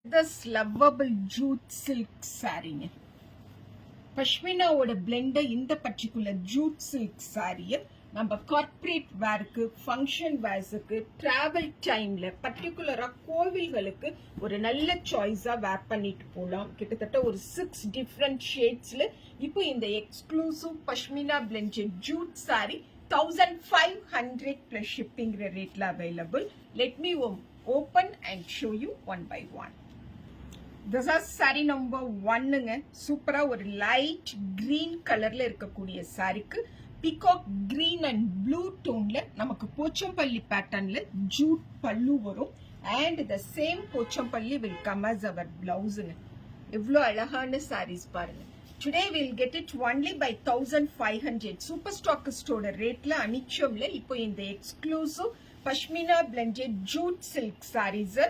This lovable jute silk saree. பஷ்மினாவோட blend இந்த particular jute silk சாரியை நம்ம கார்ப்பரேட் வேருக்கு, ஃபங்க்ஷன் வேர்ஸுக்கு, டிராவல் டைம்ல பர்டிகுலரா கோவில்களுக்கு ஒரு நல்ல சாய்ஸா வேர் பண்ணிட்டு போகலாம். கிட்டத்தட்ட ஒரு 6 டிஃப்ரெண்ட் ஷேட்ஸ்ல இப்போ இந்த exclusive pashmina blended jute sari 1500 plus shipping ரேட்ல available. Let me open and show you one by one. This is saree number 1ங்க. சூப்பரா ஒரு லைட் கிரீன் கலர்ல இருக்கக்கூடிய சாரிக்கு பீகாக் கிரீன் அண்ட் ப்ளூ டோன்ல நமக்கு போச்சம்பள்ளி பேட்டர்ன்ல ஜூட் பல்லு வரும். And the same Pochampalli will come as our பிளவுஸ்ங்க. எவ்வளோ அழகான சாரீஸ் பாருங்க. Today we'll get it only by 1500. Super ஸ்டாக்கிஸ்டோட ரேட்ல அனிச்சம்ல இப்போ இந்த exclusive pashmina blended jute silk saris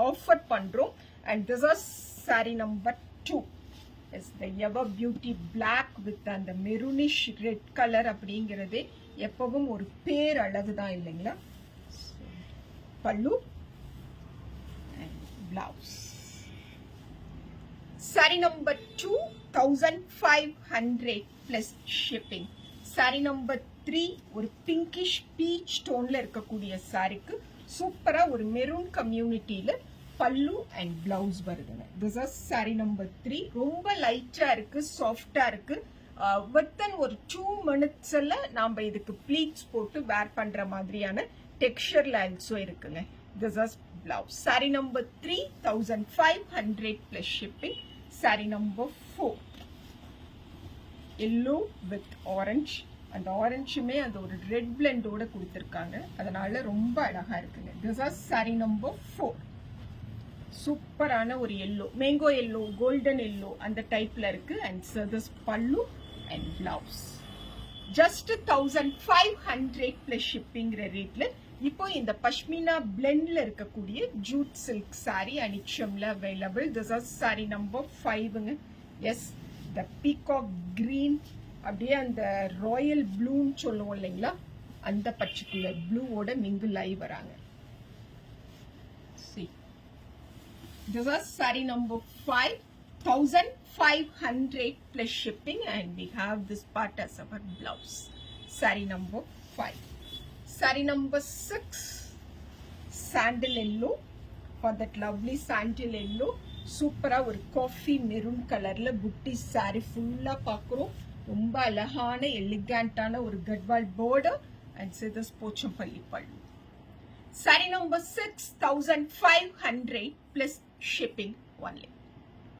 offer பண்றோம். And this is saree number 2. It's the Ever Beauty black with and the maroonish red color. அப்படிங்கிறது எப்பவும் ஒரு பேர் அழகுதான் இல்லைங்களா? பல்லு and blouse. Saree number 2 1500 plus shipping. Saree number 3 ஒரு pinkish peach டோன்ல இருக்கக்கூடிய சாரிக்கு சூப்பரா ஒரு மெரூன் கம்யூனிட்டியில பல்லு அண்ட் பிளவுஸ் வருதுங்க. This is saree number 3. ரொம்ப லைட்டா இருக்கு, சாஃப்டா இருக்கு. வித்தின் ஒரு 2 minutesல நாம இதுக்கு ப்ளீட்ஸ் போட்டு வேர் பண்ற மாதிரியான டெக்ஸ்சர்ல ஆல்சோ இருக்குங்க. This is blouse. saree number 3 1500 plus shipping. saree number 4 yellow with orange. அந்த ஆரஞ்சுமே அந்த ஒரு ரெட் பிளெண்டோட கொடுத்துருக்காங்க, அதனால ரொம்ப அழகா இருக்குங்க. This is saree number 4. சூப்பரான ஒரு yellow, mango yellow, golden yellow அந்த டைப்ல இருக்கு. And this pallu and blouse. Just 1500 plus ஷிப்பிங்கிற ரேட்ல இப்போ இந்த பஷ்மினா பிளெண்ட்ல இருக்கக்கூடிய ஜூட் சில்க் சாரி அனிச்சம்ல available. This is saree number 5ங்க. எஸ், த பீகாக் கிரீன், அப்படியே அந்த ராயல் ப்ளூன்னு சொல்லுவோம் இல்லைங்களா, அந்த பர்டிகுலர் ப்ளூவோட மிங்கிள் ஆகி வராங்க. This is saree number 5 1500 plus shipping, and we have this part as our blouse. Saree number 5. Saree number 6 sandal yellow. For that lovely sandal yellow, சூப்பரா ஒரு coffee maroon கலர்ல புட்டி சாரி ஃபுல்லா பார்க்குறோம். ரொம்ப அழகான எலிகண்டான ஒரு Gadwal border and see this Pochampalli பல்லு. Saree number 6 1500 plus shipping only.